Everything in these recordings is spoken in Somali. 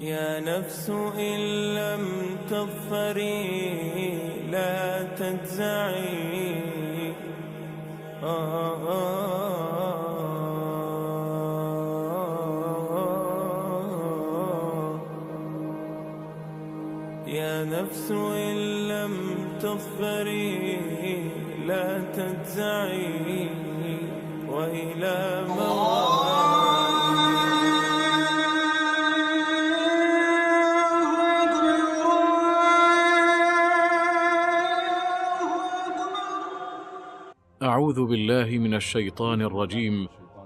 يا نفس إن لم تظفري لا تجزعي. يا نفس إن لم تظفري لا تجزعي وإلى أعوذ بالله من الشيطان الرجيم.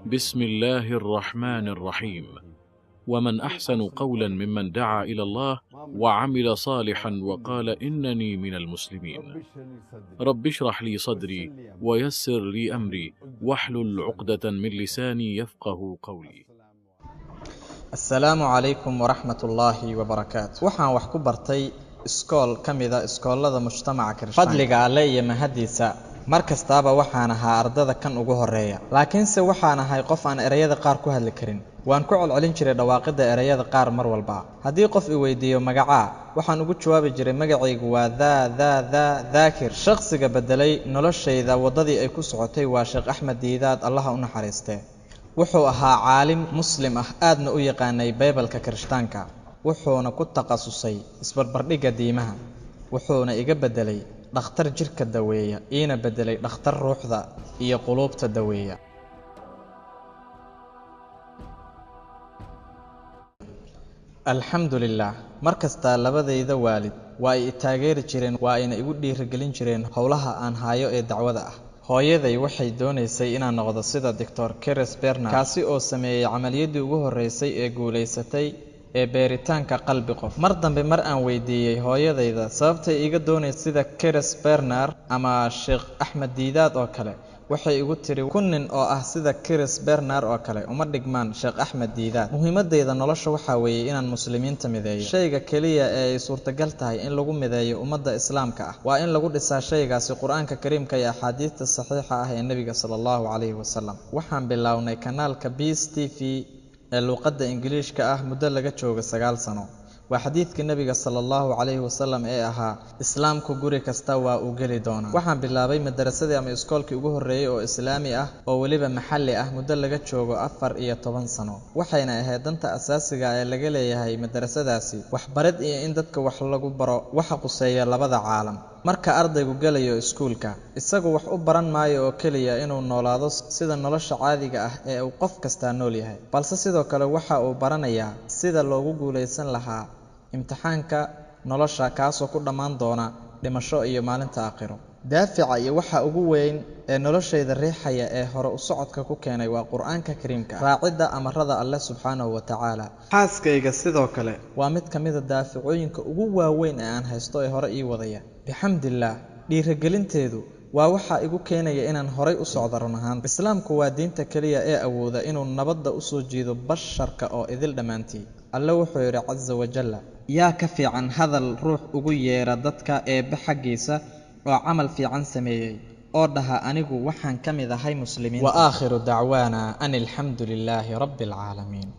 بسم الله الرحمن الرحيم. ومن أحسن قولا ممن دعا إلى الله وعمل صالحا وقال إنني من المسلمين. رب اشرح لي صدري ويسر لي أمري واحلل عقدة من لساني يفقه قولي. السلام عليكم ورحمة الله وبركاته. waxaan wax ku bartay iskool kamida iskoolada mujtamaca Kirishtaanka. Fadliga Alle iyo mahadiisa markastaaba waxaan ahaa ardada kan ugu horeeya, laakiinse waxaan ahay qof aan erayada qaar ku hadli karin. waan ku celcelin jiray dhawaaqida erayada qaar mar walba. haddii qof i weydiiyo magaca, waxaan ugu jawaabi jiray magacaygu waa daakir. shakhsiga bedelay noloshayda wadadii ay ku socotay waa Sheekh Axmed Diidaad, Allah u naxariistee. wuxuu ahaa caalim muslim ah, aadna u yaqaanay Baybalka Kirishtaanka. wuxuuna ku takhasusay isbarbardhigga diimaha. wuxuuna iga bedelay dhakhtar jirka daweeya, iina bedelay dhakhtar ruuxda iyo quluubta daweeya. alxamdulillaah, markasta labadayda waalid waa ay taageeri jireen, waa ayna igu dhiirigelin jireen howlaha aan hayo ee dacwada ah. hooyaday waxay doonaysay inaan noqdo sida Dr. Keres Bernard, kaasi oo sameeyay camaliyadii ugu horeysay ee guuleysatay ee beeritaanka qalbi qof. mar dambe mar aan weydiiyey hooyadayda sababtay iga doonaysay sida Keres Bernard ama Sheekh Axmed Diidaad oo kale, waxay igu tiri kun nin oo ah sida Keres Bernard oo kale uma dhigmaan Sheekh Axmed Diidaad. muhiimadeyda nolosha waxaa weeye inaan muslimiinta mideeyo. shayga kaliya ee ay suurtagal tahay in lagu mideeyo ummadda islaamka ah waa in lagu dhisaa shaygaasi qur-aanka kariimka iyo axaadiista saxiixa ah ee nebiga sallallahu calayhi wasallam. waxaan bilownay kanaalka Peace TV ee luqadda Ingiriishka ah muddo laga joogo 9 sano. waa xadiidkii nebiga sallallahu calayhi wasallam ee ahaa islaamku guri kasta waa uu geli doonaa. waxaan bilaabay madarasadii ama iskoolkii ugu horreeyay oo islaami ah oo weliba maxalli ah muddo laga joogo 14 sano. waxayna ahayd danta asaasiga ee laga leeyahay madarasadaasi waxbarid iyo in dadka wax lagu baro waxa quseeya labada caalam. marka ardaygu galayo iskuulka, isagu wax u baran maayo oo keliya inuu noolaado sida nolosha caadiga ah ee uu qof kasta nool yahay, balse sidoo kale waxa uu baranayaa sida loogu guuleysan lahaa imtixaanka nolosha, kaasoo ku dhammaan doona dhimasho iyo maalinta aakhiro. daafica iyo waxa ugu weyn ee noloshayda riixaya ee hore u socodka ku keenay waa qur-aanka kariimka, raacidda amarada Alle subxaanahu wa tacaala. xaaskayga sidoo kale waa mid ka mid ah daaficooyinka ugu waaweyn ee aan haysto ee hore ii wadaya. bixamdillaah, dhiirigelinteedu waa waxa igu keenaya inaan horay u socdo. run ahaan, islaamku waa diinta kaliya ee awooda inuu nabadda u soo jiido basharka oo idil dhammaantii. Alle wuxuu yidhi caza wajalla, yaa ka fiican hadal ruux ugu yeera dadka eebbe xaggiisa oo camal fiican sameeyey oo dhaha anigu waxaan ka mid ahay muslimiinta. wa aakhiru dacwaana an alxamdu lilaahi rabbi alcaalamiin.